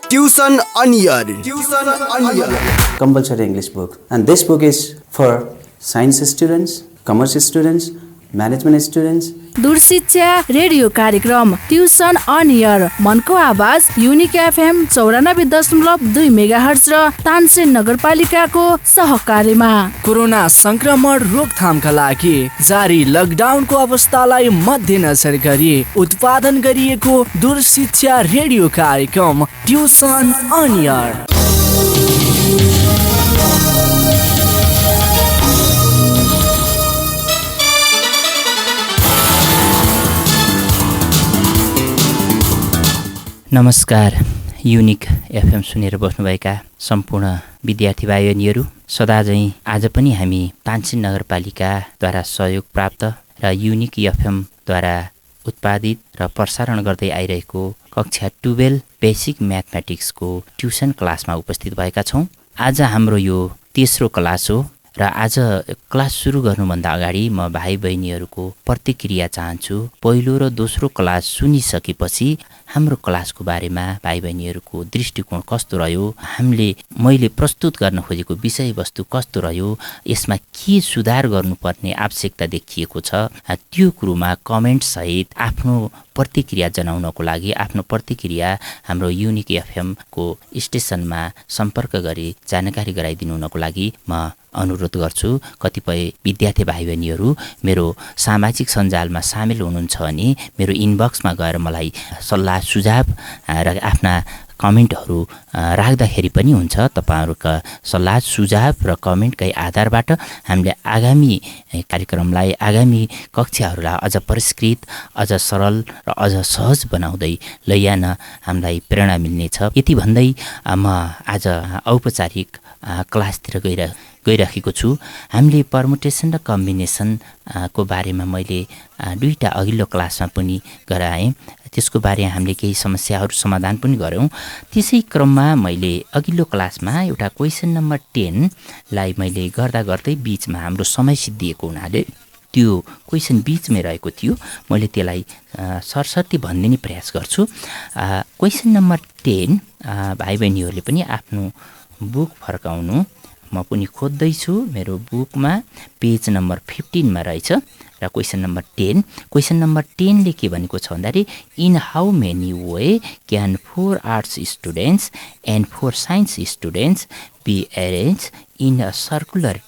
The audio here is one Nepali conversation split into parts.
Tuition Onion. Compulsory English book, and this book is for science students, commerce students, management students. दूरशिक्षा रेडियो कार्यक्रम ट्युसन अन एयर मनको आवाज युनिक एफएम 94.2 मेगाहर्ज र तानसेन नगरपालिकाको सहकार्यमा कोरोना संक्रमण रोकथामका लागि जारी लकडाउनको अवस्थालाई मध्यनजर गरी उत्पादन गरिएको दूरशिक्षा रेडियो कार्यक्रम ट्युसन अन एयर। नमस्कार। युनिक एफएम सुनेर बस्नुभएका सम्पूर्ण विद्यार्थी भाइ बहिनीहरू, सदा झैँ आज पनि हामी तानसेन नगरपालिकाद्वारा सहयोग प्राप्त र युनिक एफएमद्वारा उत्पादित र प्रसारण गर्दै आइरहेको कक्षा 12 बेसिक म्याथमेटिक्सको ट्युसन क्लासमा उपस्थित भएका छौँ। आज हाम्रो यो तेस्रो क्लास हो र आज क्लास सुरु गर्नुभन्दा अगाडि म भाइ बहिनीहरूको प्रतिक्रिया चाहन्छु। पहिलो र दोस्रो क्लास सुनिसकेपछि हाम्रो क्लासको बारेमा भाइ बहिनीहरूको दृष्टिकोण कस्तो रह्यो, मैले प्रस्तुत गर्न खोजेको विषयवस्तु कस्तो रह्यो, यसमा के सुधार गर्नुपर्ने आवश्यकता देखिएको छ, त्यो कुरोमा कमेन्ट सहित आफ्नो प्रतिक्रिया जनाउनको लागि आफ्नो प्रतिक्रिया हाम्रो युनिक एफएमको स्टेसनमा सम्पर्क गरी जानकारी गराइदिनुको लागि म अनुरोध गर्छु। कतिपय विद्यार्थी भाइ बहिनीहरू मेरो सामाजिक सञ्जालमा सामेल हुनुहुन्छ भने मेरो इनबक्समा गएर मलाई सल्लाह सुझाव र आफ्ना कमेन्टहरू राख्दाखेरि पनि हुन्छ। तपाईँहरूका सल्लाह सुझाव र कमेन्टकै आधारबाट हामीले आगामी कार्यक्रमलाई, आगामी कक्षाहरूलाई अझ परिष्कृत, अझ सरल र अझ सहज बनाउँदै लैजान हामीलाई प्रेरणा मिल्नेछ। यति भन्दै म आज औपचारिक क्लासतिर गइराखेको छु। हामीले पर्मुटेसन र कम्बिनेसन को बारेमा मैले दुईटा अघिल्लो क्लासमा पनि गराएँ। त्यसको बारेमा हामीले केही समस्याहरू समाधान पनि गऱ्यौँ। त्यसै क्रममा मैले अघिल्लो क्लासमा एउटा क्वेसन नम्बर 10 लाई मैले गर्दै बीचमा हाम्रो समय सिद्धिएको हुनाले त्यो क्वेसन बीचमै रहेको थियो। मैले त्यसलाई सरसर्ती भनिदिने प्रयास गर्छु। क्वेसन नम्बर 10 भाइ बहिनीहरूले पनि आफ्नो बुक फर्काउनु। म पनि खोज्दैछु, मेरो बुकमा पेज नम्बर 15 मा रहेछ र क्वेसन नम्बर 10। क्वेसन नम्बर 10 ले के भनेको छ भन्दाखेरि in how many way can 4 arts students and 4 science students be arrange in a circular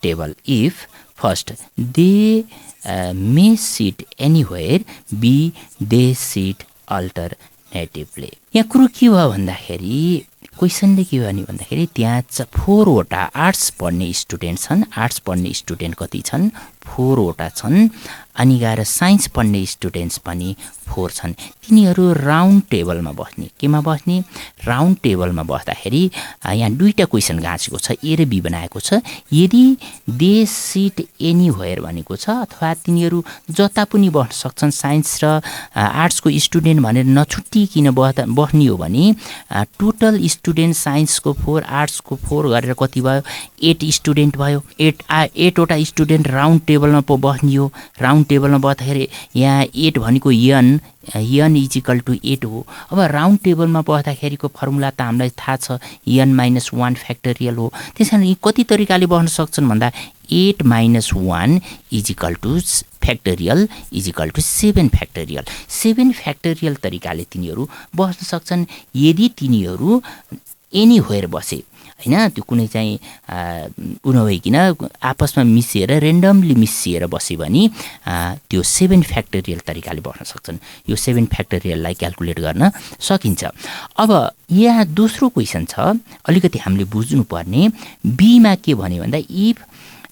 table if first they may sit anywhere, b they sit alternatively. यहाँ कुरो के भयो भन्दाखेरि क्वेसनले के भयो भन्दाखेरि त्यहाँ 4 वटा आर्ट्स पढ्ने स्टुडेन्ट छन्। आर्ट्स पढ्ने स्टुडेन्ट कति छन्? 4 वटा छन्। अनि गएर साइन्स पढ्ने स्टुडेन्ट्स पनि 4 छन्। तिनीहरू राउन्ड टेबलमा बस्ने। केमा बस्ने? राउन्ड टेबलमा बस्दाखेरि यहाँ दुईटा क्वेसन गाँचेको छ, ए र बी बनाएको छ। यदि दे सिट एनीवेयर भनेको छ अथवा तिनीहरू जता पनि बस्न सक्छन्, साइन्स र आर्ट्सको स्टुडेन्ट भनेर नछुट्टिकिन बस्ने हो भने टोटल स्टुडेन्ट साइन्सको 4 आर्ट्सको 4 गरेर कति भयो? 8 स्टुडेन्ट भयो। 8 वटा स्टुडेन्ट राउन्ड टेबलमा बस्ने हो। राउन्ड टेबलमा बस्दाखेरि यहाँ 8 भनेको यन इजिकल टु 8 हो। अब राउन्ड टेबलमा बस्दाखेरिको फर्मुला त हामीलाई थाहा छ, n - 1 फ्याक्टोरियल हो। त्यस कारण कति तरिकाले बस्न सक्छन् भन्दा 8 - 1 is equal to factorial is equal to 7 factorial. 7 factorial तरिकाले तिनीहरू बस्न सक्छन् यदि तिनीहरू एनीवेयर बसे, होइन, त्यो कुनै चाहिँ नभइकन आपसमा मिसिएर रेन्डमली मिसिएर बस्यो भने त्यो 7 फ्याक्टोरियल तरिकाले बस्न सक्छन्। यो 7 फ्याक्टोरियललाई क्याल्कुलेट गर्न सकिन्छ। अब यहाँ दोस्रो क्वेसन छ, अलिकति हामीले बुझ्नुपर्ने। बीमा के भन्यो भन्दा इफ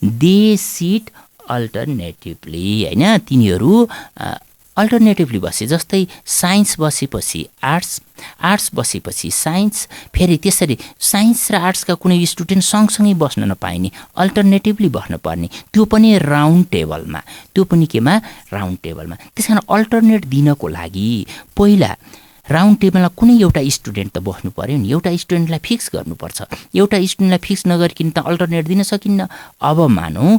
दे सिट अल्टरनेटिभली, होइन, तिनीहरू अल्टरनेटिभली बसे। जस्तै साइन्स बसेपछि आर्ट्स बसेपछि साइन्स, फेरि त्यसरी साइन्स र आर्ट्सका कुनै स्टुडेन्ट सँगसँगै बस्न नपाइने, अल्टरनेटिभली बस्न पर्ने, त्यो पनि राउन्ड टेबलमा। त्यो पनि केमा? राउन्ड टेबलमा। त्यस कारण अल्टरनेट दिनको लागि पहिला राउन्ड टेबलमा कुनै एउटा स्टुडेन्ट त बस्नु पर्यो नि। एउटा स्टुडेन्टलाई फिक्स गर्नुपर्छ। एउटा स्टुडेन्टलाई फिक्स नगरिकन त अल्टरनेट दिन सकिन्न। अब मानौँ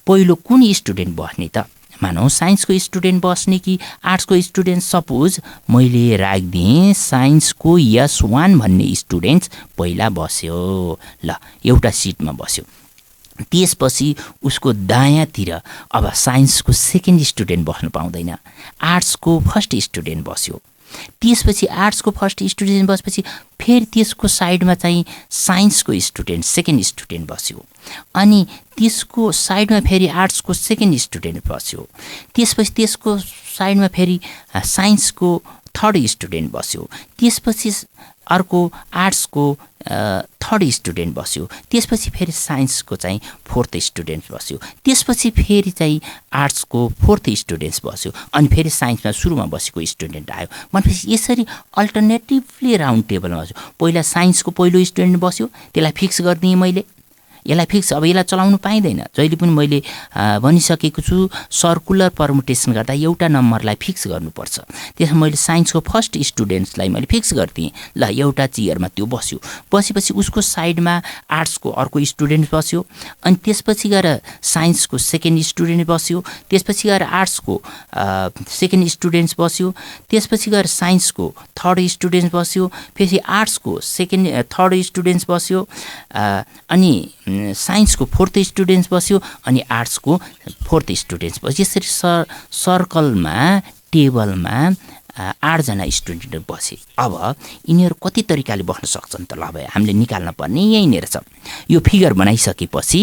पहिलो कुन स्टुडेन्ट बस्ने त? मानौ साइन्सको स्टुडेन्ट बस्ने कि आर्ट्सको स्टुडेन्ट, सपोज मैले राखिदिएँ साइन्सको S1 भन्ने स्टुडेन्ट पहिला बस्यो, ल एउटा सिटमा बस्यो। त्यसपछि उसको दायाँतिर अब साइन्सको सेकेन्ड स्टुडेन्ट बस्न पाउँदैन, आर्ट्सको फर्स्ट स्टुडेन्ट बस्यो। त्यसपछि आर्ट्सको फर्स्ट स्टुडेन्ट बसेपछि फेरि त्यसको साइडमा चाहिँ साइन्सको स्टुडेन्ट सेकेन्ड स्टुडेन्ट बस्यो, अनि त्यसको साइडमा फेरि आर्ट्सको सेकेन्ड स्टुडेन्ट बस्यो। त्यसपछि त्यसको साइडमा फेरि साइन्सको थर्ड स्टुडेन्ट बस्यो। त्यसपछि अर्को आर्ट्सको थर्ड स्टुडेन्ट बस्यो। त्यसपछि फेरि साइन्सको चाहिँ फोर्थ स्टुडेन्ट बस्यो। त्यसपछि फेरि चाहिँ आर्ट्सको फोर्थ स्टुडेन्ट्स बस्यो, अनि फेरि साइन्समा सुरुमा बसेको स्टुडेन्ट आयो। भनेपछि यसरी अल्टरनेटिभली राउन्ड टेबलमा बस्यो। पहिला साइन्सको पहिलो स्टुडेन्ट बस्यो, त्यसलाई फिक्स गरिदिएँ मैले, यसलाई फिक्स, अब यसलाई चलाउनु पाइँदैन। जहिले पनि मैले भनिसकेको छु सर्कुलर पर्मुटेसन गर्दा एउटा नम्बरलाई फिक्स गर्नुपर्छ। त्यसमा मैले साइन्सको फर्स्ट स्टुडेन्ट्सलाई मैले फिक्स गरिदिएँ, ल एउटा चेयरमा त्यो बस्यो। बसेपछि उसको साइडमा आर्ट्सको अर्को स्टुडेन्ट बस्यो, अनि त्यसपछि गएर साइन्सको सेकेन्ड स्टुडेन्ट बस्यो। त्यसपछि गएर आर्ट्सको सेकेन्ड स्टुडेन्ट्स बस्यो। त्यसपछि गएर साइन्सको थर्ड स्टुडेन्ट बस्यो। फेरि आर्ट्सको थर्ड स्टुडेन्ट्स बस्यो, अनि साइन्सको फोर्थ स्टुडेन्ट्स बस्यो, अनि आर्ट्सको फोर्थ स्टुडेन्ट्स बस्यो। यसरी सर्कलमा टेबलमा 8 जना स्टुडेन्ट बसे। अब यिनीहरू कति तरिकाले बस्न सक्छन् त? ल भाइ हामीले निकाल्न पर्ने यहीँनिर छ। यो फिगर बनाइसकेपछि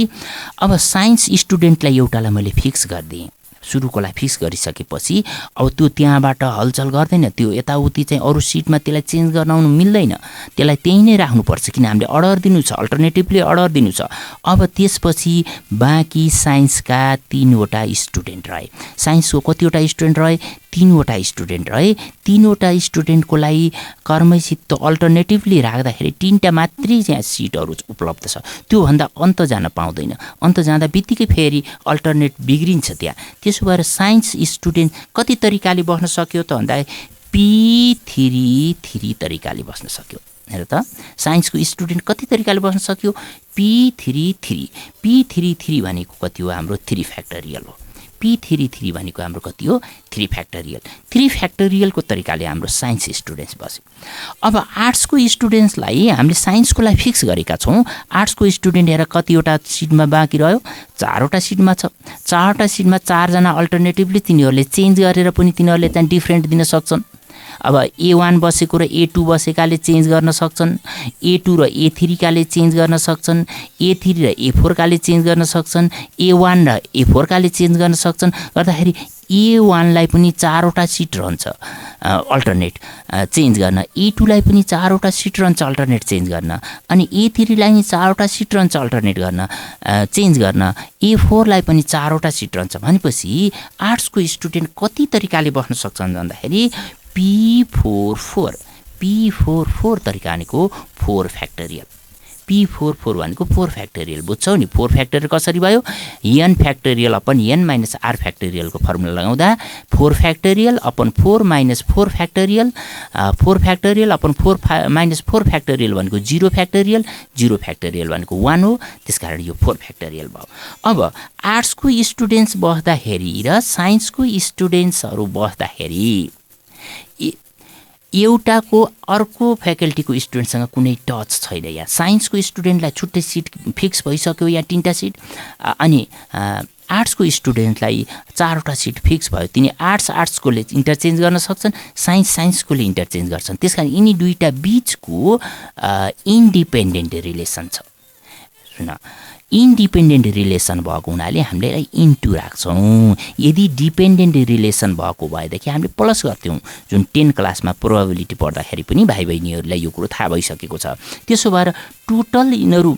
अब साइन्स स्टुडेन्टलाई एउटालाई मैले फिक्स गरिदिएँ, सुरुकोलाई फिक्स गरिसकेपछि अब त्यो त्यहाँबाट हलचल गर्दैन, त्यो यताउति चाहिँ अरू सिटमा त्यसलाई चेन्ज गराउनु मिल्दैन, त्यसलाई त्यहीँ नै राख्नुपर्छ, किन हामीले अर्डर दिनु छ, अल्टरनेटिभली अर्डर दिनु छ। अब त्यसपछि बाँकी साइन्सका 3वटा स्टुडेन्ट रहे। साइन्सको कतिवटा स्टुडेन्ट रहे? 3वटा स्टुडेन्ट रहे। 3वटा स्टुडेन्टको लागि कर्मैसित अल्टरनेटिभली राख्दाखेरि 3टा मात्रै चाहिँ सिटहरू उपलब्ध छ, त्योभन्दा अन्त जान पाउँदैन। अन्त जाँदा बित्तिकै फेरि अल्टरनेट बिग्रिन्छ त्यहाँ। त्यसो भएर साइन्स स्टुडेन्ट कति तरिकाले बस्न सक्यो त भन्दा P33 तरिकाले बस्न सक्यो। हेर त, साइन्सको स्टुडेन्ट कति तरिकाले बस्न सक्यो? P33 भनेको कति हो? हाम्रो 3 फ्याक्टोरियल हो। P33 भनेको हाम्रो कति हो? 3 फ्याक्टोरियल। 3 फ्याक्टोरियलको तरिकाले हाम्रो साइन्स स्टुडेन्ट्स बस्यो। अब आर्ट्सको स्टुडेन्ट्सलाई हामीले साइन्सको लागि फिक्स गरेका छौँ। आर्ट्सको स्टुडेन्ट हेर कतिवटा सिटमा बाँकी रह्यो? 4वटा सिटमा छ। 4वटा सिटमा 4 जना अल्टरनेटिभली तिनीहरूले चेन्ज गरेर पनि तिनीहरूले चाहिँ डिफ्रेन्ट दिन सक्छन्। अब A1 बसेको र A2 बसेकाले चेन्ज गर्न सक्छन्, A2 र A3 काले चेन्ज गर्न सक्छन्, A3 र A4 काले चेन्ज गर्न सक्छन्, A1 र A4 काले चेन्ज गर्न सक्छन्। गर्दाखेरि A1 लाई पनि 4वटा सिट रहन्छ अल्टरनेट चेन्ज गर्न, A2 लाई पनि 4वटा सिट रहन्छ अल्टरनेट चेन्ज गर्न, अनि A3 लाई पनि 4वटा सिट रहन्छ अल्टरनेट गर्न चेन्ज गर्न, A4 लाई पनि 4वटा सिट रहन्छ। भनेपछि आर्ट्सको स्टुडेन्ट कति तरिकाले बस्न सक्छन् भन्दाखेरि P44 तरिका भनेको 4 फ्याक्टोरियल। P44 भनेको 4 फ्याक्टोरियल, बुझ्छौ नि? 4 फ्याक्टोरियल कसरी भयो? n factorial upon n minus r फ्याक्टोरियलको फर्मुला लगाउँदा 4 factorial upon 4 minus 4 factorial, 4 factorial upon 4 minus 4 factorial भनेको 0 फ्याक्टोरियल, 0 फ्याक्टोरियल भनेको 1 हो। त्यसकारण यो 4 फ्याक्टोरियल भयो। अब आर्ट्सको स्टुडेन्ट्स बस्दाखेरि र साइन्सको स्टुडेन्ट्सहरू बस्दाखेरि एउटाको अर्को फ्याकल्टीको स्टुडेन्टसँग कुनै टच छैन। यहाँ साइन्सको स्टुडेन्टलाई छुट्टै सिट फिक्स भइसक्यो, यहाँ 3टा सिट, अनि आर्ट्सको स्टुडेन्टलाई 4वटा सिट फिक्स भयो। तिनी आर्ट्सकोले इन्टरचेन्ज गर्न सक्छन्, साइन्सकोले इन्टरचेन्ज गर्छन्। त्यसकारण यिनी दुईटा बिचको इन्डिपेन्डेन्ट रिलेसन छ। सुन, इन्डिपेन्डेन्ट रिलेसन भएको हुनाले हामीले इन्टु राख्छौँ। यदि डिपेन्डेन्ट रिलेसन भएको भएदेखि हामीले प्लस गर्थ्यौँ, जुन 10 क्लासमा प्रोबेबिलिटी पढ्दाखेरि पनि भाइ बहिनीहरूलाई यो कुरो थाहा भइसकेको छ। त्यसो भएर टोटल यिनीहरू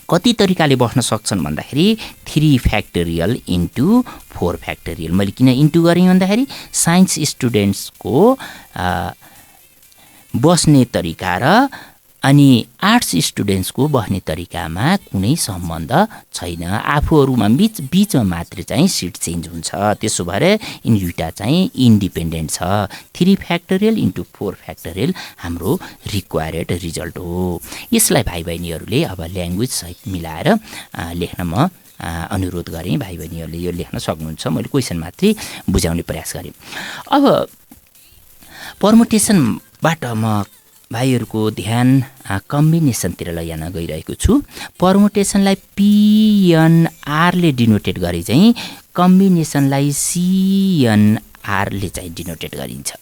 कति तरिकाले बस्न सक्छन् भन्दाखेरि 3 फ्याक्टोरियल इन्टु 4 फ्याक्टोरियल। मैले किन इन्टु गरेँ भन्दाखेरि साइन्स स्टुडेन्ट्सको बस्ने तरिका र अनि आर्ट्स स्टुडेन्ट्सको बस्ने तरिकामा कुनै सम्बन्ध छैन। आफूहरूमा बिचमा मात्र चाहिँ सिट चेन्ज हुन्छ। त्यसो भएर यिनी दुईटा चाहिँ इन्डिपेन्डेन्ट छ। 3 फ्याक्टोरियल इन्टु 4 फ्याक्टोरियल हाम्रो रिक्वायर्ड रिजल्ट हो। यसलाई भाइ बहिनीहरूले अब ल्याङ्ग्वेज सहित मिलाएर लेख्न म अनुरोध गरेँ। भाइ बहिनीहरूले यो लेख्न सक्नुहुन्छ। मैले क्वेसन मात्रै बुझाउने प्रयास गरेँ। अब पर्मुटेसनबाट म भाइहरूको ध्यान कम्बिनेसनतिर लैजान गइरहेको छु। पर्मुटेसनलाई पिएनआरले डिनोटेट गरे चाहिँ कम्बिनेसनलाई सिएनआरले चाहिँ डिनोटेट गरिन्छ।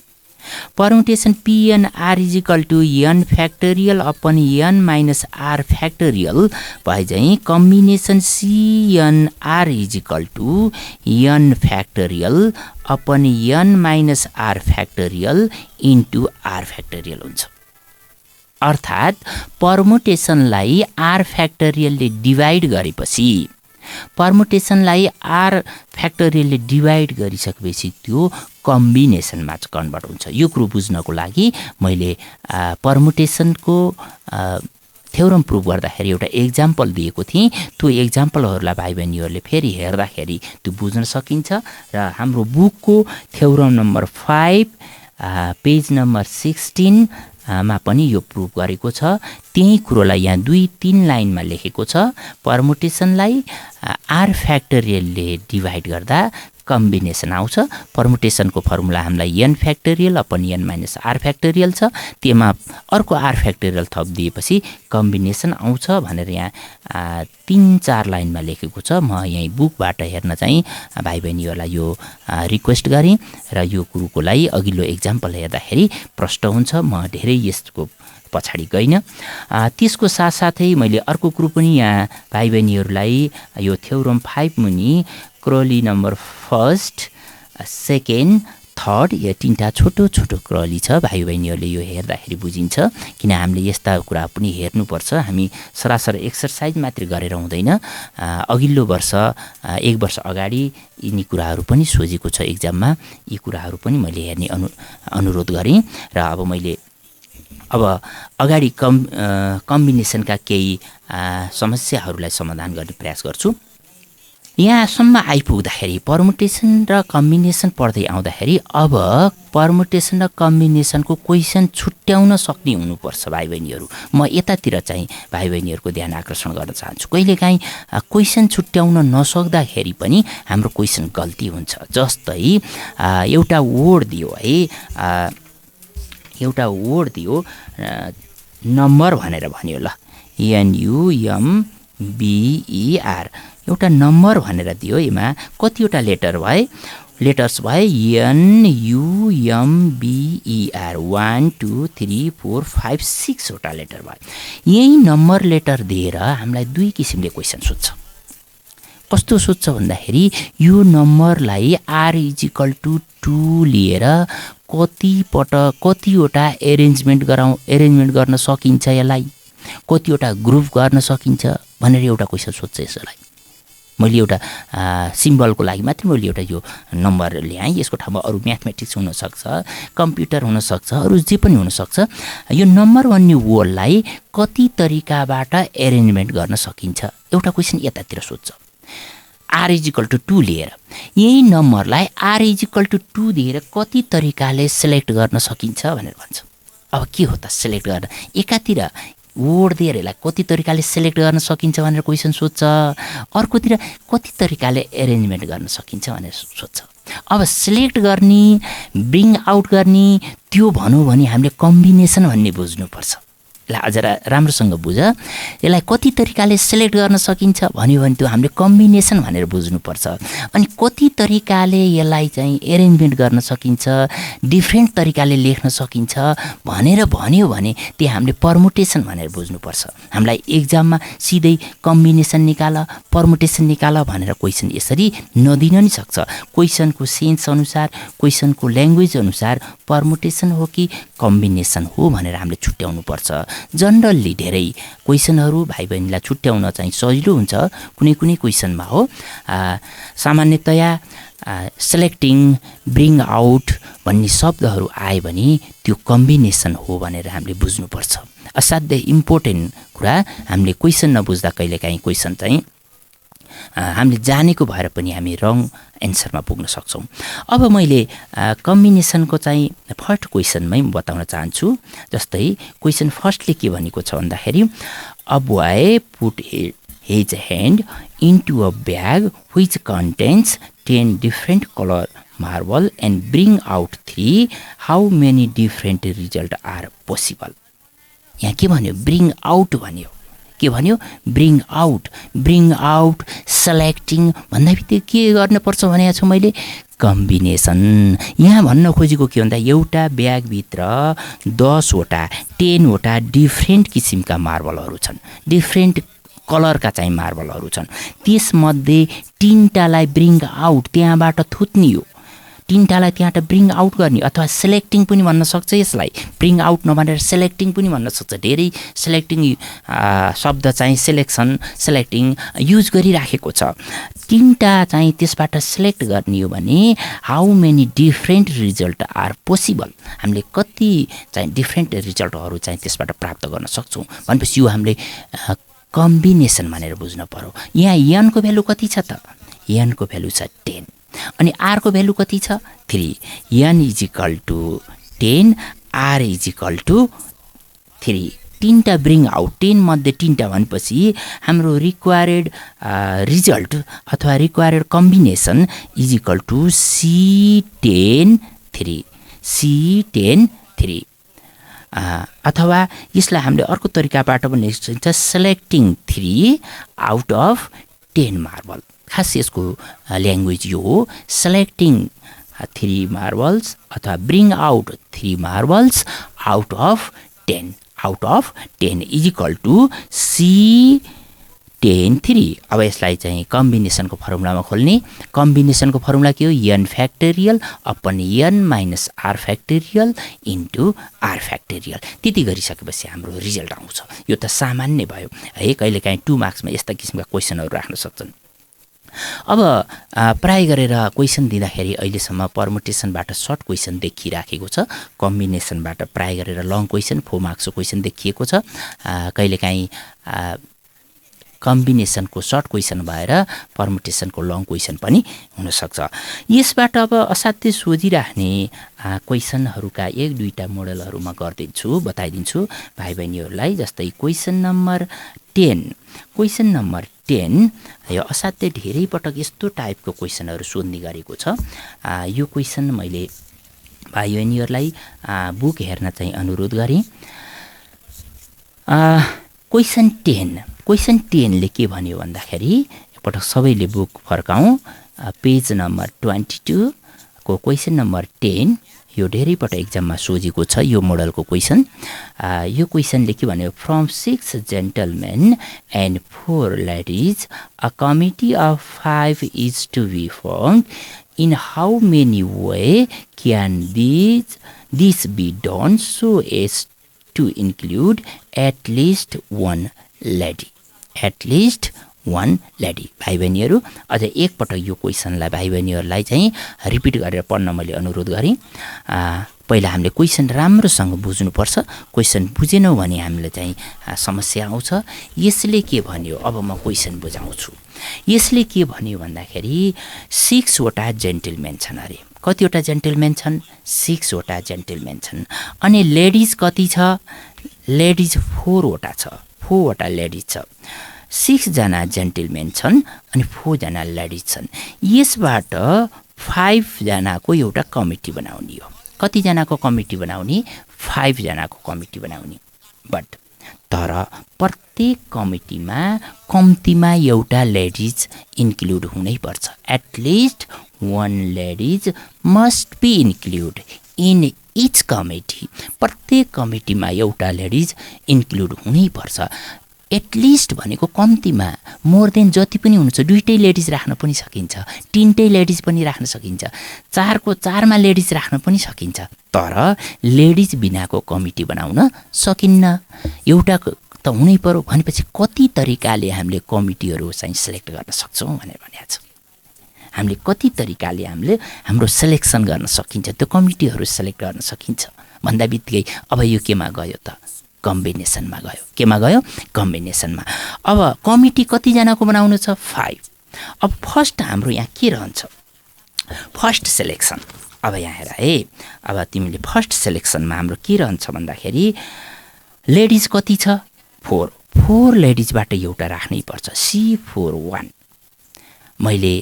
Permutation PNR is equal to N factorial upon an minus are factorial भए चाहिँ combination CNR is equal to N factorial upon an minus are factorial into R factorial हुन्छ। अर्थात् पर्मुटेसनलाई आर फ्याक्टोरियलले डिभाइड गरेपछि पर्मुटेसनलाई आर फ्याक्टोरियलले डिभाइड गरिसकेपछि त्यो कम्बिनेसनमा कन्भर्ट हुन्छ। यो कुरो बुझ्नको लागि मैले पर्मुटेसनको थ्योरम प्रुभ गर्दाखेरि एउटा एक्जाम्पल दिएको थिएँ। त्यो एक्जाम्पलहरूलाई भाइ बहिनीहरूले फेरि हेर्दाखेरि त्यो बुझ्न सकिन्छ। र हाम्रो बुकको थ्योरम नम्बर 5 पेज नम्बर 16 मा पनि यो प्रुभ गरेको छ। त्यही कुरोलाई यहाँ 2-3 लाइनमा लेखेको छ। पर्मुटेसनलाई आर फ्याक्टोरियलले डिभाइड गर्दा कम्बिनेसन आउँछ। पर्मुटेसनको फर्मुला हामीलाई n factorial upon an minus are factorial छ। त्यसमा अर्को आर फ्याक्टोरियल थप दिएपछि कम्बिनेसन आउँछ भनेर यहाँ 3-4 लाइनमा लेखेको छ। म यहीँ बुकबाट हेर्न चाहिँ भाइ बहिनीहरूलाई यो रिक्वेस्ट गरेँ र यो कुरोको लागि अघिल्लो एक्जाम्पल हेर्दाखेरि प्रष्ट हुन्छ। म धेरै यसको पछाडि गइनँ। त्यसको साथसाथै मैले अर्को कुरो पनि यहाँ भाइ बहिनीहरूलाई यो थ्योरम 5 मुनि क्रली नम्बर 1, 2, 3 यो 3टा छोटो छोटो क्रली छ। भाइ बहिनीहरूले यो हेर्दाखेरि बुझिन्छ। किन हामीले यस्ता कुरा पनि हेर्नुपर्छ। हामी सरासर एक्सर्साइज मात्रै गरेर हुँदैन। अघिल्लो वर्ष 1 वर्ष अगाडि यिनी कुराहरू पनि सोझेको छ एक्जाममा। यी कुराहरू पनि मैले हेर्ने अनुरोध गरेँ। र अब अगाडि कम्बिनेसनका केही समस्याहरूलाई समाधान गर्ने प्रयास गर्छु। यहाँसम्म आइपुग्दाखेरि पर्मुटेसन र कम्बिनेसन पढ्दै आउँदाखेरि अब पर्मुटेसन र कम्बिनेसनको क्वेसन छुट्याउन सक्ने हुनुपर्छ भाइ बहिनीहरू। म यतातिर चाहिँ भाइ बहिनीहरूको ध्यान आकर्षण गर्न चाहन्छु। कहिलेकाहीँ क्वेसन छुट्याउन नसक्दाखेरि पनि हाम्रो क्वेसन गल्ती हुन्छ। जस्तै एउटा वर्ड दियो है, एउटा वर्ड दियो नम्बर भनेर भन्यो। ल NUMBER एउटा नम्बर भनेर दियो। यसमा कतिवटा लेटर्स भए NUMBER 1 2 3 4 5 6 वटा लेटर भयो। यही नम्बर लेटर दिएर हामीलाई 2 किसिमले क्वेसन सोध्छ। कस्तो सोध्छ भन्दाखेरि यो नम्बरलाई R = 2 लिएर कतिवटा एरेन्जमेन्ट गर्न सकिन्छ, यसलाई कतिवटा ग्रुप गर्न सकिन्छ भनेर एउटा क्वेसन सोध्छ। यसलाई मैले एउटा सिम्बलको लागि मात्रै मैले एउटा यो नम्बर ल्याएँ। यसको ठाउँमा अरू म्याथमेटिक्स हुनसक्छ, कम्प्युटर हुनसक्छ, अरू जे पनि हुनसक्छ। यो नम्बर भन्ने वर्डलाई कति तरिकाबाट एरेन्जमेन्ट गर्न सकिन्छ एउटा क्वेसन यतातिर सोध्छ। R = 2 लिएर यही नम्बरलाई R = 2 दिएर कति तरिकाले सेलेक्ट गर्न सकिन्छ भनेर भन्छ। अब के हो त सेलेक्ट गर्न? एकातिर वर्ड दिएर यसलाई कति तरिकाले सेलेक्ट गर्न सकिन्छ भनेर क्वेसन सोध्छ, अर्कोतिर कति तरिकाले एरेन्जमेन्ट गर्न सकिन्छ भनेर सोध्छ। अब सेलेक्ट गर्ने, ब्रिङ आउट गर्ने त्यो भनौँ भने हामीले कम्बिनेसन भन्ने बुझ्नुपर्छ। यसलाई अझ राम्रोसँग बुझ। यसलाई कति तरिकाले सेलेक्ट गर्न सकिन्छ भन्यो भने त्यो हामीले कम्बिनेसन भनेर बुझ्नुपर्छ। अनि कति तरिकाले यसलाई चाहिँ एरेन्जमेन्ट गर्न सकिन्छ, डिफ्रेन्ट तरिकाले लेख्न सकिन्छ भनेर भन्यो भने त्यो हामीले पर्मुटेसन भनेर बुझ्नुपर्छ। हामीलाई एक्जाममा सिधै कम्बिनेसन निकाल, पर्मुटेसन निकाल भनेर क्वेसन यसरी नदिन नि सक्छ। क्वेसनको सेन्स अनुसार, क्वेसनको ल्याङ्ग्वेज अनुसार पर्मुटेसन हो कि कम्बिनेसन हो भनेर हामीले छुट्याउनु पर्छ। जनरल्ली धेरै क्वेसनहरू भाइ बहिनीलाई छुट्याउन चाहिँ सजिलो हुन्छ। कुनै कुनै क्वेसनमा हो सामान्यतया सेलेक्टिङ, ब्रिङ आउट भन्ने शब्दहरू आयो भने त्यो कम्बिनेसन हो भनेर हामीले बुझ्नुपर्छ। असाध्यै इम्पोर्टेन्ट कुरा। हामीले क्वेसन नबुझ्दा कहिलेकाहीँ क्वेसन चाहिँ हामीले जानेको भएर पनि हामी रङ एन्सरमा पुग्न सक्छौँ। अब मैले कम्बिनेसनको चाहिँ फर्स्ट क्वेसनमै बताउन चाहन्छु। जस्तै क्वेसन फर्स्टले के भनेको छ भन्दाखेरि a boy put his hand into a bag which contains 10 different color marble and bring out 3. How many different results are possible? यहाँ के भन्यो? ब्रिङ आउट भन्यो. के भन्यो? ब्रिङ आउट सेलेक्टिङ भन्दा बित्तिकै के गर्नुपर्छ भनेको छु मैले? कम्बिनेसन. यहाँ भन्न खोजेको के भन्दा एउटा ब्यागभित्र 10 वटा डिफ्रेन्ट किसिमका मार्बलहरू छन्, डिफ्रेन्ट कलरका चाहिँ मार्बलहरू छन्. त्यसमध्ये 3टालाई ब्रिङ आउट, त्यहाँबाट थुत्ने हो. 3टालाई त्यहाँबाट ब्रिङ आउट गर्ने अथवा सेलेक्टिङ पनि भन्न सक्छ. यसलाई ब्रिङ आउट नभनेर सेलेक्टिङ पनि भन्न सक्छ. धेरै सेलेक्टिङ शब्द चाहिँ सेलेक्टिङ युज गरिराखेको छ. 3टा चाहिँ त्यसबाट सेलेक्ट गर्ने हो भने how many different result are possible, हामीले कति चाहिँ डिफ्रेन्ट रिजल्टहरू चाहिँ त्यसबाट प्राप्त गर्न सक्छौँ भनेपछि यो हामीले कम्बिनेसन भनेर बुझ्न पर्यो. यहाँ यनको भ्यालु कति छ त? यनको भ्यालु छ 10 अनि आरको भ्यालु कति छ? 3. n = 10, r = 3. 3टा ब्रिङ आउट, 10 मध्ये 3टा भनेपछि हाम्रो रिक्वायर्ड रिजल्ट अथवा रिक्वायर्ड कम्बिनेसन = C10 3 अथवा यसलाई हामीले अर्को तरिकाबाट पनि लेख्न सकिन्छ, सेलेक्टिङ 3 आउट अफ 10 मार्बल. खास यसको ल्याङ्ग्वेज यो हो, सेलेक्टिङ 3 मार्बल्स अथवा bring out 3 marbles out of 10 = C10 3. अब यसलाई चाहिँ कम्बिनेसनको फर्मुलामा खोल्ने. कम्बिनेसनको फर्मुला के हो? n factorial upon n minus r factorial into r factorial. त्यति गरिसकेपछि हाम्रो रिजल्ट आउँछ. यो त सामान्य भयो है. कहिलेकाहीँ 2 मार्क्समा यस्ता किसिमका क्वेसनहरू राख्न सक्छन्. अब प्राय गरेर क्वेसन दिँदाखेरि अहिलेसम्म पर्मुटेसनबाट सर्ट क्वेसन देखिराखेको छ, कम्बिनेसनबाट प्राय गरेर लङ क्वेसन 4 मार्क्सको क्वेसन देखिएको छ. कहिलेकाहीँ कम्बिनेसनको सर्ट क्वेसन भएर पर्मुटेसनको लङ क्वेसन पनि हुनसक्छ. यसबाट अब असाध्यै सोधिराख्ने क्वेसनहरूका 1-2टा मोडलहरू म गरिदिन्छु, बताइदिन्छु भाइ बहिनीहरूलाई. जस्तै क्वेसन नम्बर 10 यो असाध्यै धेरै पटक यस्तो टाइपको क्वेसनहरू सोध्ने गरेको छ. यो क्वेसन मैले भाइ बहिनीहरूलाई बुक हेर्न चाहिँ अनुरोध गरेँ. क्वेसन 10ले के भन्यो भन्दाखेरि, एकपटक सबैले बुक फर्काउँ, पेज नम्बर 22 को क्वेसन नम्बर 10. यो धेरैपटक एक्जाममा सोझेको छ यो मोडलको क्वेसन. यो क्वेसनले के भन्यो? From 6 gentlemen and 4 ladies a committee of 5 is to be formed. In how many way can this be done so as to include at least one lady. भाइ बहिनीहरू अझ एकपटक यो क्वेसनलाई भाइ बहिनीहरूलाई चाहिँ रिपिट गरेर पढ्न मैले अनुरोध गरेँ. पहिला हामीले क्वेसन राम्रोसँग बुझ्नुपर्छ. क्वेसन बुझेनौँ भने हामीलाई चाहिँ समस्या आउँछ. यसले के भन्यो? अब म क्वेसन बुझाउँछु. यसले के भन्यो भन्दाखेरि 6 वटा जेन्टलमेन छन् अरे. कतिवटा जेन्टलमेन छन्? 6 वटा जेन्टलमेन छन्. अनि लेडिज कति छ? लेडिज 4 वटा छ. 4 वटा लेडिज छ. 6 जना जेन्टलमेन छन् अनि 4 जना लेडिज छन्. यसबाट 5 जनाको एउटा कमिटी बनाउने हो. कति जनाको कमिटी बनाउने? 5 जनाको कमिटी बनाउने. बट तर प्रत्येक कमिटीमा कम्तीमा एउटा लेडिज इन्क्लुड हुनै पर्छ. At least one ladies must be include in each committee. प्रत्येक कमिटीमा एउटा लेडिज इन्क्लुड हुनै पर्छ. एटलिस्ट भनेको कम्तीमा, मोर देन जति पनि हुन्छ. 2टै लेडिज राख्न पनि सकिन्छ, 3टै लेडिज पनि राख्न सकिन्छ, 4को 4मा लेडिज राख्न पनि सकिन्छ. तर लेडिज बिनाको कमिटी बनाउन सकिन्न. एउटा त हुनै पर्यो. भनेपछि कति तरिकाले हामीले कमिटीहरू चाहिँ सिलेक्ट गर्न सक्छौँ भनेर भनेको छ. हामीले कति तरिकाले हामीले हाम्रो सिलेक्सन गर्न सकिन्छ, त्यो कमिटीहरू सिलेक्ट गर्न सकिन्छ भन्दा बित्तिकै अब यो केमा गयो त? कम्बिनेसनमा गयो. केमा गयो? कम्बिनेसनमा. अब कमिटी कतिजनाको बनाउनु छ? 5. अब फर्स्ट हाम्रो यहाँ के रहन्छ? First selection. अब यहाँ हेर है, अब तिमीले फर्स्ट सिलेक्सनमा हाम्रो के रहन्छ भन्दाखेरि लेडिज कति छ? 4. 4 लेडिजबाट एउटा राख्नै पर्छ C41 मैले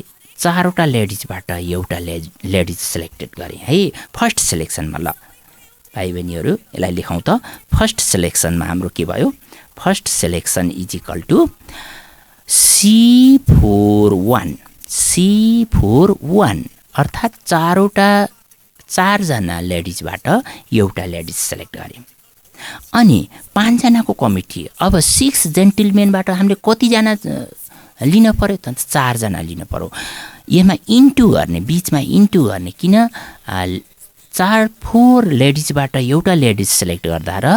4वटा लेडिजबाट एउटा लेडिज सिलेक्टेड गरेँ है फर्स्ट सिलेक्सनमा ल भाइ बहिनीहरू यसलाई लेखौँ त फर्स्ट सिलेक्सनमा हाम्रो के भयो first selection is equal to C41 अर्थात् 4जना लेडिजबाट एउटा लेडिज सिलेक्ट गरेँ अनि 5 जनाको कमिटी अब 6 जेन्टलमेनबाट हामीले कतिजना लिन पर्यो त 4 जना लिन पर्यो यसमा इन्टु गर्ने बीचमा इन्टु गर्ने किन 4 लेडिजबाट एउटा लेडिज सिलेक्ट गर्दा र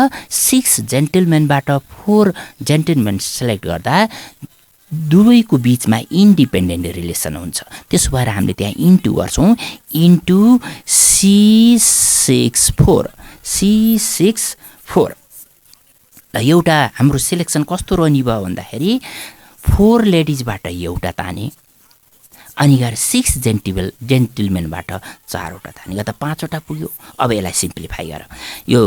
6 जेन्टलमेनबाट 4 जेन्टलमेन सिलेक्ट गर्दा दुवैको बीचमा इन्डिपेन्डेन्ट रिलेसन हुन्छ त्यसो भएर हामीले त्यहाँ इन्टु गर्छौँ इन्टु C64 र एउटा हाम्रो सिलेक्सन कस्तो रहने भयो भन्दाखेरि 4 लेडिजबाट एउटा ताने अनि गएर 6 जेन्टलमेनबाट 4वटा ताने गर्दा 5वटा पुग्यो अब यसलाई सिम्प्लिफाई गर यो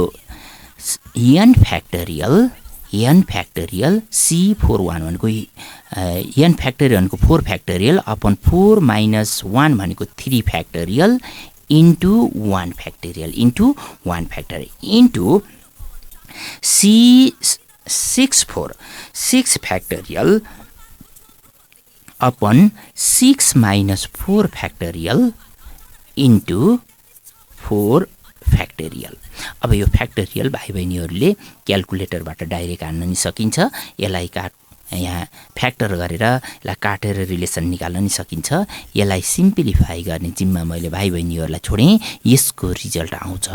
n फ्याक्टोरियल C41 को n फ्याक्टोरियल को 4 फ्याक्टोरियल अपन 4 माइनस 1 भनेको 3 factorial into 1 factorial into C6 factorial upon 6 minus 4 factorial into 4 factorial अब यो फ्याक्टोरियल भाइ बहिनीहरूले क्याल्कुलेटरबाट डाइरेक्ट हान्न नि सकिन्छ यसलाई यहाँ फ्याक्टर गरेर यसलाई काटेर रिलेसन निकाल्न नि सकिन्छ यसलाई सिम्प्लिफाई गर्ने जिम्मा मैले भाइ बहिनीहरूलाई छोडेँ यसको रिजल्ट आउँछ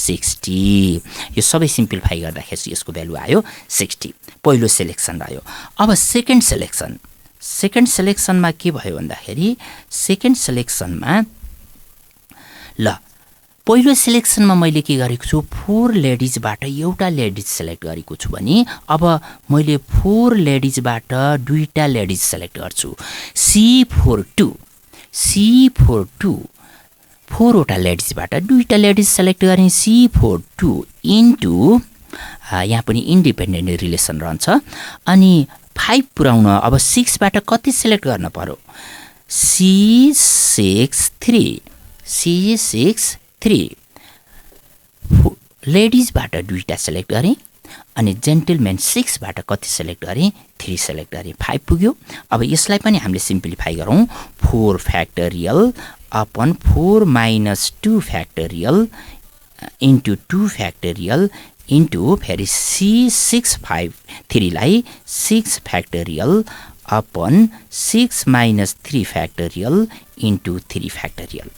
60 यो सबै सिम्प्लिफाई गर्दाखेरि यसको भ्यालु आयो 60 पहिलो सिलेक्सन रह्यो अब सेकेन्ड सिलेक्सनमा के भयो भन्दाखेरि सेकेन्ड सिलेक्सनमा ल पहिलो सिलेक्सनमा मैले के गरेको छु 4 लेडिजबाट एउटा लेडिज सिलेक्ट गरेको छु भने अब मैले 4 लेडिजबाट दुईटा लेडिज सिलेक्ट गर्छु C42 4वटा लेडिजबाट दुईटा लेडिज सिलेक्ट गरेँ C42 इन्टु यहाँ पनि इन्डिपेन्डेन्ट रिलेसन रहन्छ अनि 5 पुर्याउन अब 6बाट कति सिलेक्ट गर्न पर्यो C63 लेडिजबाट दुईटा सिलेक्ट गरेँ अनि जेन्टलमेन 6बाट कति सिलेक्ट गरेँ 3 सिलेक्ट गरेँ 5 पुग्यो अब यसलाई पनि हामीले सिम्प्लिफाई गरौँ 4 factorial upon 4 minus 2 factorial into 2 factorial into फेरि C653 लाई 6 factorial upon 6 minus 3 factorial into 3 factorial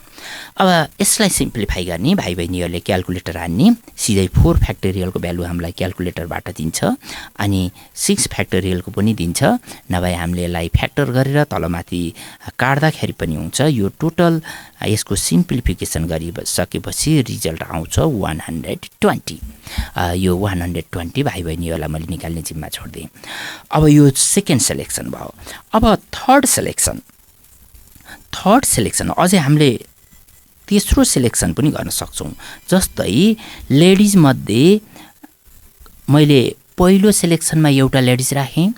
अब यसलाई सिम्प्लिफाई गर्ने भाइ बहिनीहरूले क्याल्कुलेटर हान्ने सिधै 4 फ्याक्टोरियलको भ्यालु हामीलाई क्याल्कुलेटरबाट दिन्छ अनि 6 फ्याक्टोरियलको पनि दिन्छ नभए हामीले यसलाई फ्याक्टर गरेर तलमाथि काट्दाखेरि पनि हुन्छ यो टोटल यसको सिम्प्लिफिकेसन गरिसकेपछि रिजल्ट आउँछ 120 यो 120 भाइ बहिनीहरूलाई मैले निकाल्ने जिम्मा छोड्दिएँ अब यो सेकेन्ड सिलेक्सन भयो अब थर्ड सिलेक्सन अझै हामीले तेस्रो सिलेक्सन पनि गर्न सक्छौँ जस्तै लेडिज मध्ये मैले पहिलो सिलेक्सनमा एउटा लेडिज राखेँ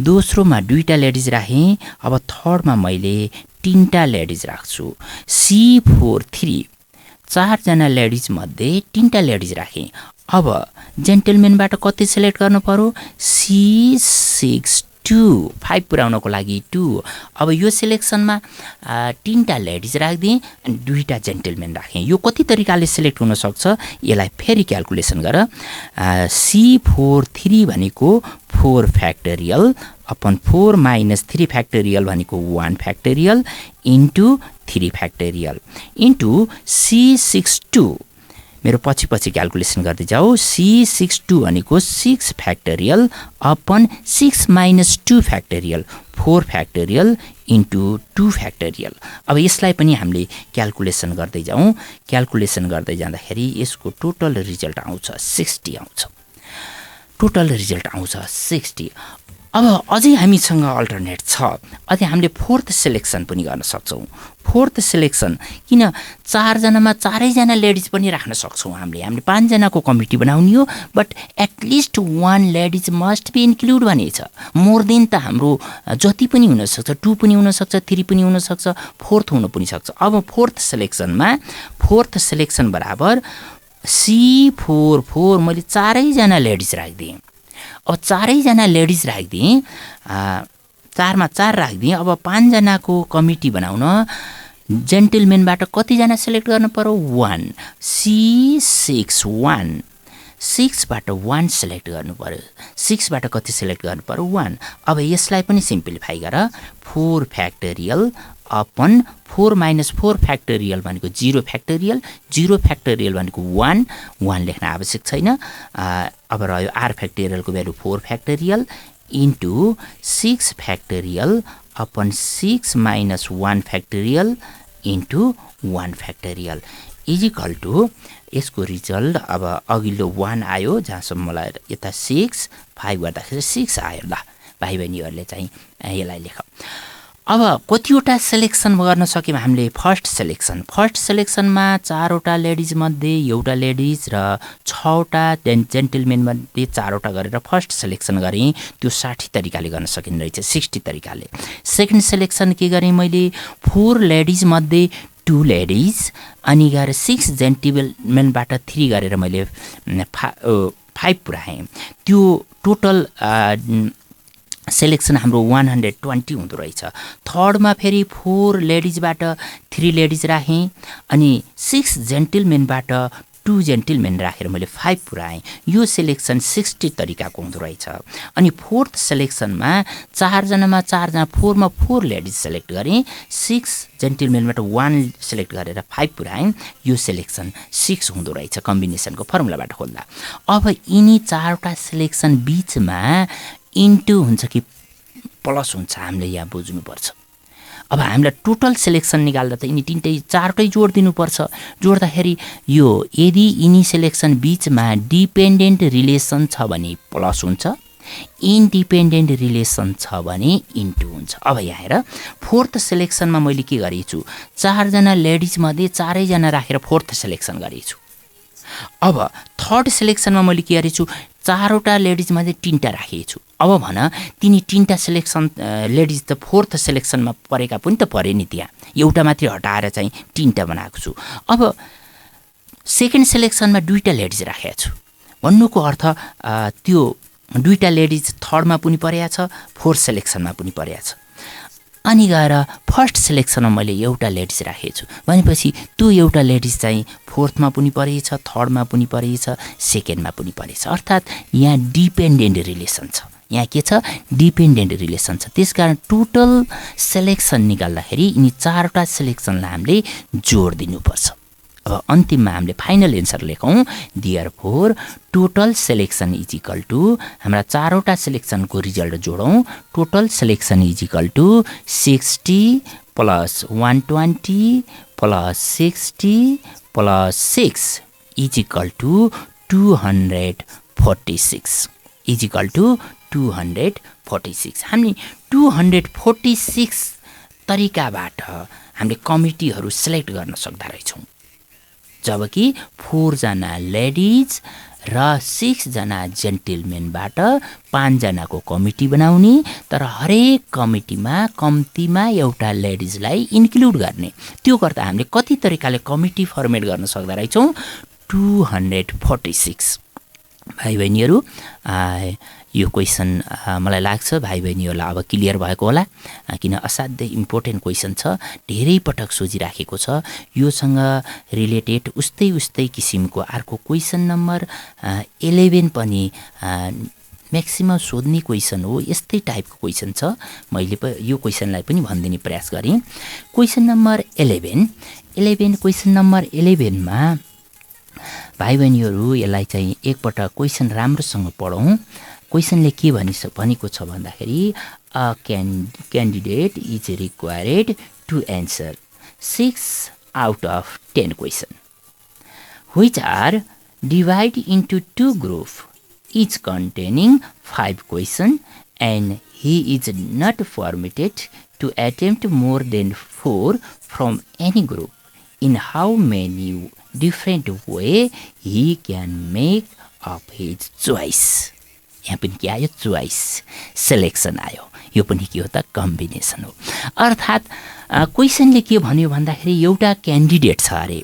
दोस्रोमा दुईटा लेडिज राखेँ अब थर्डमा मैले 3टा लेडिज राख्छु C43 4जना लेडिज मध्ये 3टा लेडिज राखेँ अब जेन्टलमेनबाट कति सिलेक्ट गर्नु पर्यो C62 5 पुर्याउनको लागि 2 अब यो सिलेक्सनमा 3टा लेडिज राख्दिएँ अनि 2टा जेन्टलमेन राखेँ यो कति तरिकाले सिलेक्ट हुन सक्छ यसलाई फेरि क्याल्कुलेसन गर C43 भनेको 4 फ्याक्टोरियल अपन 4 माइनस 3 फ्याक्टोरियल भनेको 1 factorial into 3 factorial into C62 मेरो पछि क्याल्कुलेसन गर्दै जाऊ C62 भनेको 6 factorial upon 6 minus 2 factorial 4 factorial into 2 factorial अब यसलाई पनि हामीले क्याल्कुलेसन गर्दै जाँदाखेरि यसको टोटल रिजल्ट आउँछ 60 आउँछ अब अझै हामीसँग अल्टरनेट छ, अझै हामीले फोर्थ सेलेक्सन पनि गर्न सक्छौँ। फोर्थ सेलेक्सन किन 4 जनामा 4 जना लेडिज पनि राख्न सक्छौँ हामीले 5 जनाको कमिटी बनाउने हो, but at least 1 ladies must be include भनेछ। मोर देन त हाम्रो जति पनि हुनसक्छ, 2 पनि हुनसक्छ, 3 पनि हुनसक्छ, 4th हुन पनि सक्छ। अब फोर्थ सेलेक्सन बराबर C4 मैले 4 जना लेडिज राखिदिएँ। अब 4 जना लेडिज राखिदिएँ, 4 मा 4 राखिदिएँ। अब 5 जनाको कमिटी बनाउन जेन्टलमेनबाट कतिजना सेलेक्ट गर्नु पर्यो? 1 C6 1 6बाट 1 सेलेक्ट गर्नु पर्यो। 6बाट कति सेलेक्ट गर्नु पर्यो? 1। अब यसलाई पनि सिम्प्लिफाई गर, 4 फ्याक्टोरियल अपन 4 माइनस 4 फ्याक्टोरियल भनेको 0 फ्याक्टोरियल, 0 फ्याक्टोरियल भनेको 1 लेख्न आवश्यक छैन। अब रह्यो r फ्याक्टोरियलको value 4 factorial into 6 factorial upon 6 minus 1 factorial into 1 factorial is equal to यसको रिजल्ट। अब अघिल्लो 1 आयो, जहाँसम्म मलाई यता 6 5 गर्दाखेरि 6 आयो। ल भाइ बहिनीहरूले चाहिँ यसलाई लेख। अब कतिवटा सेलेक्सन गर्न सक्यौँ हामीले? फर्स्ट सेलेक्सनमा 4वटा लेडिज मध्ये एउटा लेडिज र 6वटा जेन्टलमेन मध्ये 4वटा गरेर फर्स्ट सेलेक्सन गरेँ। त्यो 60 तरिकाले गर्न सकिने रहेछ, 60 तरिकाले। सेकेन्ड सेलेक्सन के गरेँ मैले? 4 लेडिज मध्ये 2 लेडिज अनि गएर 6 जेन्टलमेनबाट 3 गरेर मैले 5 पुऱ्याएँ। त्यो टोटल सेलेक्सन हाम्रो 120 हुँदो रहेछ। थर्डमा फेरि 4 लेडिजबाट 3 लेडिज राखेँ अनि 6 जेन्टलमेनबाट 2 जेन्टलमेन राखेर मैले 5 पुऱ्याएँ। यो सेलेक्सन 60 तरिकाको हुँदो रहेछ। अनि फोर्थ सेलेक्सनमा 4 जनामा 4 जना, 4 मा 4 लेडिज सेलेक्ट गरेँ, 6 जेन्टलमेनबाट 1 सेलेक्ट गरेर 5 पुऱ्याएँ। यो सेलेक्सन 6 हुँदो रहेछ कम्बिनेसनको फर्मुलाबाट खोल्दा। अब यिनी 4वटा सेलेक्सन बीचमा इन्टु हुन्छ कि प्लस हुन्छ हामीले यहाँ बुझ्नुपर्छ। अब हामीलाई टोटल सेलेक्सन निकाल्दा त यिनी 4टै जोड दिनुपर्छ। जोड्दाखेरि यो यदि यिनी सेलेक्सन बीचमा डिपेन्डेन्ट रिलेसन छ भने प्लस हुन्छ, इन्डिपेन्डेन्ट रिलेसन छ भने इन्टु हुन्छ। अब यहाँ हेर, फोर्थ सेलेक्सनमा मैले के गरेछु? 4 जना लेडिज मध्ये 4 जना राखेर फोर्थ सेलेक्सन गरेछु। अब थर्ड सेलेक्सनमा मैले के गरेछु? 4वटा लेडिज मध्ये 3टा राखेछु। अब भन तिनी 3टा सेलेक्सन लेडिज त फोर्थ सेलेक्सनमा परेका पनि त परे नि, त्यहाँ एउटा मात्रै हटाएर चाहिँ 3टा बनाएको छु। अब सेकेन्ड सेलेक्सनमा 2टा लेडिज राखेको छु। भन्नुको अर्थ त्यो 2टा लेडिज थर्डमा पनि परेको छ, फोर्थ सेलेक्सनमा पनि परेको छ। अनि गएर फर्स्ट सेलेक्सनमा मैले एउटा लेडिज राखेको छु भनेपछि त्यो एउटा लेडिज चाहिँ फोर्थमा पनि परेछ, थर्डमा पनि परेछ, सेकेन्डमा पनि परेछ। अर्थात् यहाँ डिपेन्डेन्ट रिलेसन छ। यहाँ के छ? डिपेन्डेन्ट रिलेसन छ। त्यसकारण टोटल सेलेक्सन निकाल्दाखेरि यिनी 4वटा सेलेक्सनलाई हामीले जोड दिनुपर्छ। अब अन्तिममा हामीले फाइनल एन्सर लेखौँ। Therefore total selection is equal to, हाम्रा 4वटा सेलेक्सनको रिजल्ट जोडौँ। Total selection is equal to 60 plus 120 plus 60 plus 6 is equal to 246 is equal to 246। हामी 246 तरिकाबाट हामीले कमिटीहरू सेलेक्ट गर्न सक्दा रहेछौँ। जबकि 4 जना लेडिज र 6 जना जेन्टलमेनबाट 5 जनाको कमिटी बनाउने, तर हरेक कमिटीमा कम्तीमा एउटा लेडिजलाई इन्क्लुड गर्ने। त्यो गर्दा हामीले कति तरिकाले कमिटी फर्मेट गर्न सक्दा रहेछौँ? 246। भाइ बहिनीहरू, यो क्वेसन मलाई लाग्छ भाइ बहिनीहरूलाई अब क्लियर भएको होला, किन असाध्यै इम्पोर्टेन्ट क्वेसन छ, धेरै पटक सोचिराखेको छ। योसँग रिलेटेड उस्तै किसिमको अर्को क्वेसन नम्बर 11 पनि म्याक्सिमम सोध्ने क्वेसन हो। यस्तै टाइपको क्वेसन छ। मैले यो क्वेसनलाई पनि भनिदिने प्रयास गरेँ। क्वेसन नम्बर 11 क्वेसन नम्बर 11मा भाइ बहिनीहरू यसलाई चाहिँ एकपटक क्वेसन राम्रोसँग पढौँ। क्वेसनले के भनेको छ भन्दाखेरि a candidate is required to answer 6 out of 10 question which are divided into 2 groups each containing 5 question and he is not permitted to attempt more than 4 from any group. In how many different way he can make up his choice. यहाँ पनि के आयो? चोइस, सेलेक्सन आयो। यो पनि के हो त? कम्बिनेसन हो। अर्थात् क्वेसनले के भन्यो भन्दाखेरि एउटा क्यान्डिडेट छ अरे,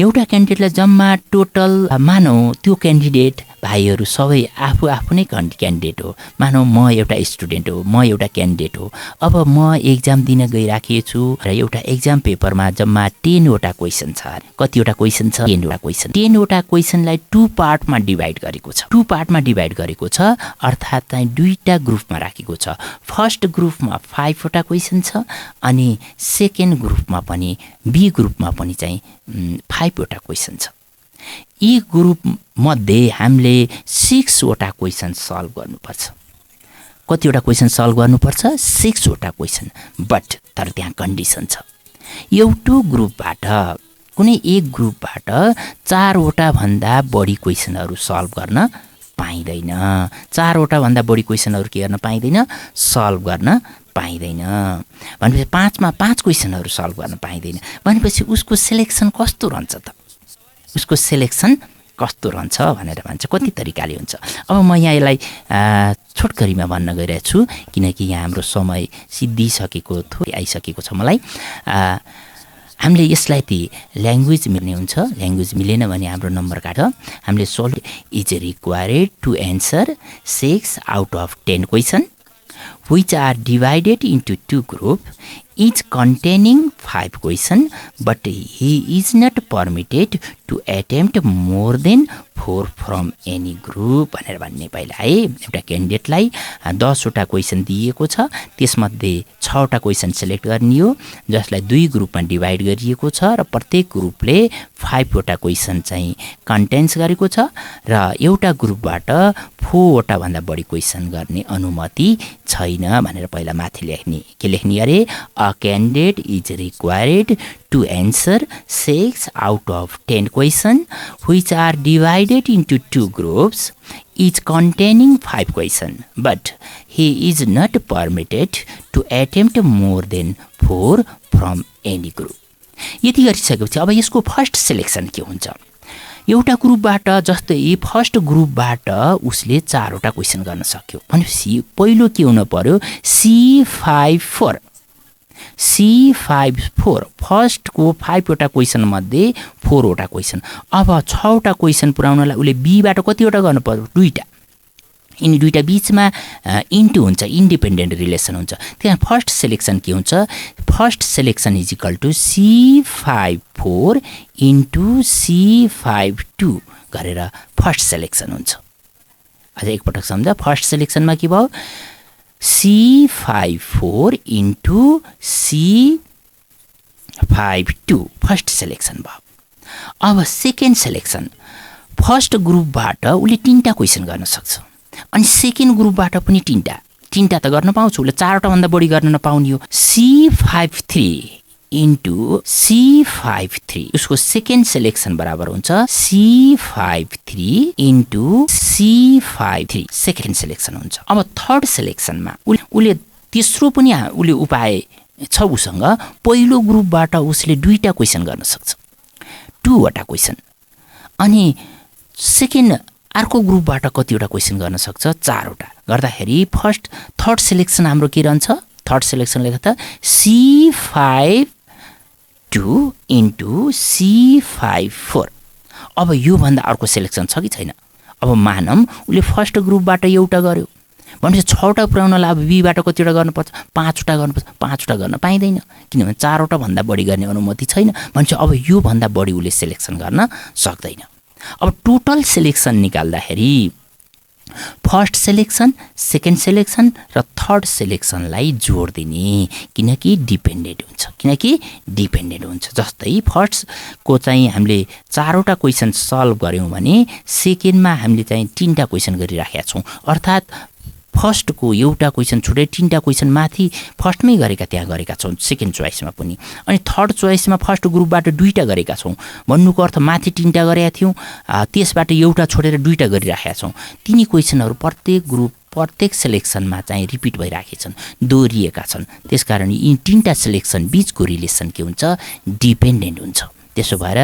एउटा क्यान्डिडेटलाई जम्मा टोटल मानौ त्यो क्यान्डिडेट भाइहरू सबै आफू नै क्यान्डिडेट हो। मानौ म एउटा स्टुडेन्ट हो, म एउटा क्यान्डिडेट हो। अब म एक्जाम दिन गइराखेको छु र एउटा एक्जाम पेपरमा जम्मा 10 वटा क्वेसन छ अरे। कतिवटा क्वेसन छ? 10 वटा क्वेसन। 10 वटा क्वेसनलाई 2 पार्टमा डिभाइड गरेको छ। 2 पार्टमा डिभाइड गरेको छ अर्थात् चाहिँ दुईटा ग्रुपमा राखेको छ। फर्स्ट ग्रुपमा 5 वटा क्वेसन छ अनि सेकेन्ड ग्रुपमा पनि बी ग्रुपमा पनि चाहिँ 5 वटा क्वेसन छ। यी ग्रुप मध्ये हामीले 6 वटा क्वेसन सल्भ गर्नुपर्छ। कतिवटा क्वेसन सल्भ गर्नुपर्छ? 6 वटा क्वेसन। बट तर त्यहाँ कन्डिसन छ। एउटा ग्रुपबाट कुनै एक ग्रुपबाट 4 वटा भन्दा बढी क्वेसनहरू सल्भ गर्न पाइँदैन। 4 वटा भन्दा बढी क्वेसनहरू के गर्न पाइँदैन? सल्भ गर्न पाइँदैन। भनेपछि 5 मा 5 क्वेसनहरू सल्भ गर्न पाइँदैन। भनेपछि उसको सिलेक्सन कस्तो रहन्छ त? उसको सिलेक्सन कस्तो रहन्छ भनेर भन्छ। कति तरिकाले हुन्छ? अब म यहाँ यसलाई छोटकरीमा भन्न गइरहेको छु किनकि यहाँ हाम्रो समय सिद्धिसकेको थोरै आइसकेको छ। मलाई हामीले यसलाई ती ल्याङ्ग्वेज मिल्ने हुन्छ। ल्याङ्ग्वेज मिलेन भने हाम्रो नम्बर काट। हामीले solve is required to answer 6 out of 10 question which are divided into 2 groups, each containing 5 questions, but he is not permitted to attempt more than 4 from any group भनेर भन्ने। पहिला है एउटा क्यान्डिडेटलाई 10 वटा क्वेसन दिएको छ, त्यसमध्ये 6 वटा क्वेसन सिलेक्ट गर्ने हो जसलाई 2 ग्रुपमा डिभाइड गरिएको छ र प्रत्येक ग्रुपले 5 वटा क्वेसन चाहिँ कन्टेन्स गरेको छ र एउटा ग्रुपबाट 4 वटा भन्दा बढी क्वेसन गर्ने अनुमति छैन भनेर पहिला माथि लेख्ने। के लेख्ने अरे? A candidate is required to answer 6 out of 10 questions which are divided into 2 groups, each containing 5 questions, but he is not permitted to attempt more than 4 from any group. यति गरिसकेपछि अब यसको फर्स्ट सिलेक्सन के हुन्छ? एउटा ग्रुपबाट जस्तै फर्स्ट ग्रुपबाट उसले 4 वटा क्वेसन गर्न सक्यो भनेपछि पहिलो के हुन पर्यो? C54 फर्स्टको 5 वटा क्वेसन मध्ये 4 वटा क्वेसन। अब 6 वटा क्वेसन पुर्याउनलाई उसले बीबाट कतिवटा गर्नु पर्यो? 2टा। यिनी 2टा बीचमा इन्टु हुन्छ, इन्डिपेन्डेन्ट रिलेसन हुन्छ। त्यहाँ फर्स्ट सिलेक्सन के हुन्छ? First selection is equal to C54 into C52 गरेर फर्स्ट सिलेक्सन हुन्छ। अझ एकपटक सम्झ। फर्स्ट सिलेक्सनमा के भयो? C54 into C52 first selection भयो। अब सेकेन्ड सिलेक्सन, फर्स्ट ग्रुपबाट उसले 3टा क्वेसन गर्न सक्छ अनि सेकेन्ड ग्रुपबाट पनि 3टा त गर्न पाउँछ। उसले 4 वटा भन्दा बढी गर्न नपाउने हो। C53 इन्टु C53 उसको सेकेन्ड सिलेक्सन बराबर हुन्छ C53 into C53 second selection हुन्छ। अब थर्ड सिलेक्सनमा उसले तेस्रो पनि उसले उपाय छ उसँग। पहिलो ग्रुपबाट उसले 2टा क्वेसन गर्न सक्छ, 2 वटा क्वेसन, अनि सेकेन्ड अर्को ग्रुपबाट कतिवटा क्वेसन गर्न सक्छ? 4 वटा। गर्दाखेरि थर्ड सिलेक्सन हाम्रो के रहन्छ? थर्ड सिलेक्सन लेख्दा C52 इन्टु C54। अब योभन्दा अर्को सिलेक्सन छ कि छैन? अब मानौँ उसले फर्स्ट ग्रुपबाट एउटा गर्यो भनेपछि 6 वटा पुर्याउनलाई अब बीबाट कतिवटा गर्नुपर्छ? 5 वटा गर्नुपर्छ। 5 वटा गर्न पाइँदैन किनभने 4 वटा भन्दा बढी गर्ने अनुमति छैन। भनेपछि अब योभन्दा बढी उसले सिलेक्सन गर्न सक्दैन। अब टोटल सिलेक्सन निकाल्दाखेरि फर्स्ट सिलेक्सन, सेकेन्ड सिलेक्सन र थर्ड सिलेक्सनलाई जोड दिने किनकि डिपेन्डेन्ट हुन्छ। जस्तै फर्स्टको चाहिँ हामीले 4 वटा क्वेसन सल्भ गऱ्यौँ भने सेकेन्डमा हामीले चाहिँ 3टा क्वेसन गरिराखेका छौँ। अर्थात् फर्स्टको एउटा क्वेसन छुट्टै 3टा क्वेसन माथि फर्स्टमै गरेका त्यहाँ गरेका छौँ सेकेन्ड चोइसमा पनि, अनि थर्ड चोइसमा फर्स्ट ग्रुपबाट 2टा गरेका छौँ। भन्नुको अर्थ माथि 3टा गरेका थियौँ, त्यसबाट एउटा छोडेर 2टा गरिराखेका छौँ। तिनी क्वेसनहरू प्रत्येक ग्रुप प्रत्येक सिलेक्सनमा चाहिँ रिपिट भइराखेका छन्, दोहोरिएका छन्। त्यसकारण यी 3टा सिलेक्सन बीचको रिलेसन के हुन्छ, डिपेन्डेन्ट हुन्छ। त्यसो भएर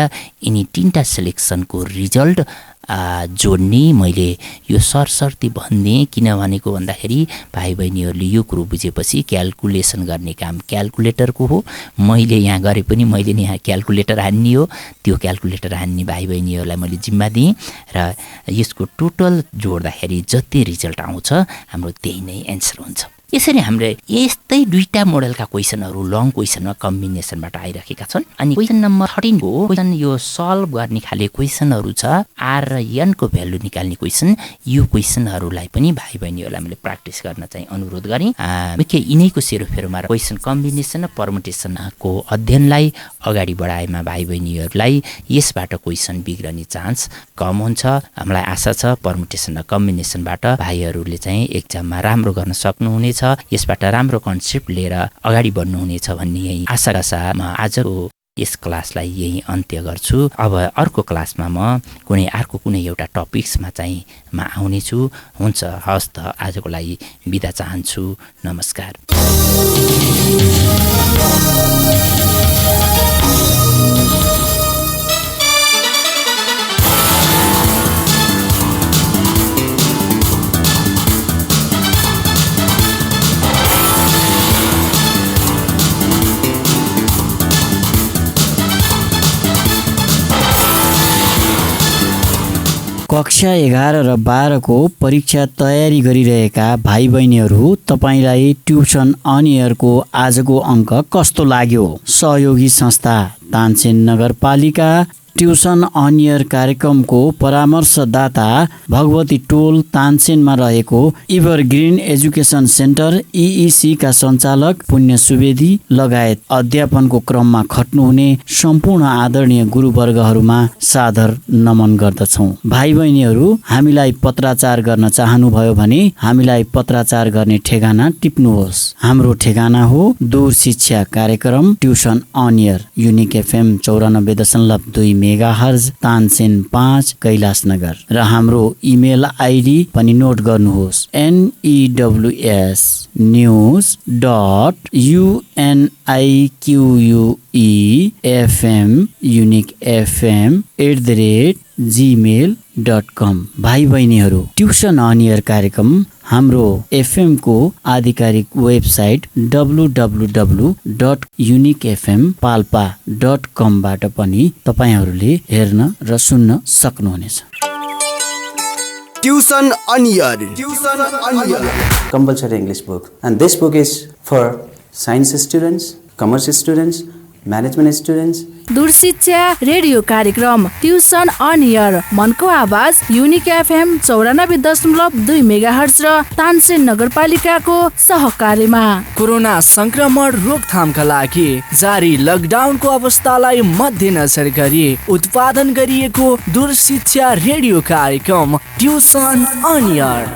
यिनी 3टा सिलेक्सनको रिजल्ट जोड्ने मैले यो सरसर्ती भन्ने किन भनेको भन्दाखेरि भाइ बहिनीहरूले यो कुरो बुझेपछि क्याल्कुलेसन गर्ने काम क्याल्कुलेटरको हो। मैले यहाँ गरे पनि मैले नि यहाँ क्याल्कुलेटर हान्ने हो, त्यो क्याल्कुलेटर हान्ने भाइ बहिनीहरूलाई मैले जिम्मा दिएँ र यसको टोटल जोड्दाखेरि जति रिजल्ट आउँछ हाम्रो त्यही नै एन्सर हुन्छ। यसरी हामीले यस्तै 2टा मोडलका क्वेसनहरू लङ क्वेसनमा कम्बिनेसनबाट आइरहेका छन्। अनि क्वेसन नम्बर 13 को क्वेसन यो सल्भ गर्ने खाले क्वेसनहरू छ, आर र एन को भ्यालु निकाल्ने क्वेसन। यो क्वेसनहरूलाई पनि भाइ बहिनीहरूलाई मैले प्र्याक्टिस गर्न चाहिँ अनुरोध गरेँ। मुख्य यिनैको सेरोफेरोमा क्वेसन कम्बिनेसन र पर्मुटेसनको अध्ययनलाई अगाडि बढाएमा भाइ बहिनीहरूलाई यसबाट क्वेसन बिग्रने चान्स कम हुन्छ। हामीलाई आशा छ पर्मुटेसन र कम्बिनेसनबाट भाइहरूले चाहिँ एक्जाममा राम्रो गर्न सक्नुहुनेछ, यसबाट राम्रो कन्सेप्ट लिएर अगाडि बढ्नुहुनेछ भन्ने यही आशाका साथ म आजको यस क्लासलाई यही अन्त्य गर्छु। अब अर्को क्लासमा म कुनै एउटा टपिक्समा चाहिँ म आउनेछु। हुन्छ, हस् त आजको लागि बिदा चाहन्छु। नमस्कार। कक्षा 11 र 12 को परीक्षा तयारी गरिरहेका भाइ बहिनीहरू, तपाईलाई ट्युसन अन एयरको आजको अङ्क कस्तो लाग्यो? सहयोगी संस्था तानसेन नगरपालिका ट्युसन अन एयर कार्यक्रमको परामर्शदाता भगवती टोल तानसेनमा रहेको इभरग्रिन एजुकेसन सेन्टर EEC का सञ्चालक पुण्य सुवेदी लगायत अध्यापनको क्रममा खट्नुहुने सम्पूर्ण आदरणीय गुरुवर्गहरूमा सादर नमन गर्दछौँ। भाइ बहिनीहरू, हामीलाई पत्राचार गर्न चाहनुभयो भने हामीलाई पत्राचार गर्ने ठेगाना टिप्नुहोस्। हाम्रो ठेगाना हो दूर शिक्षा कार्यक्रम tuition on air, unique FM 94.2 megahertz, Tansen 5, Kailashnagar. र हाम्रो इमेल आइडी पनि नोट गर्नुहोस्, news.uniquefm@gmail.com। भाइ बहिनीहरू, ट्युसन अन एयर कार्यक्रम हाम्रो FM को आधिकारिक वेबसाइट www.uniquefmpalpa.com बाट पनि तपाईहरूले हेर्न र सुन्न सक्नुहुनेछ। Tuition on air compulsory English book, and this book is for science students, commerce students, management students. दूर शिक्षा रेडियो कार्यक्रम ट्युसन अन एयर, मनको आवाज युनिक FM 94.2 मेगाहर्ज र तानसेन नगरपालिकाको सहकार्यमा। कोरोना संक्रमण रोकथामका लागि जारी लकडाउनको अवस्थालाई मध्यनजर गरी उत्पादन गरिएको दूर शिक्षा रेडियो कार्यक्रम ट्युसन अन एयर।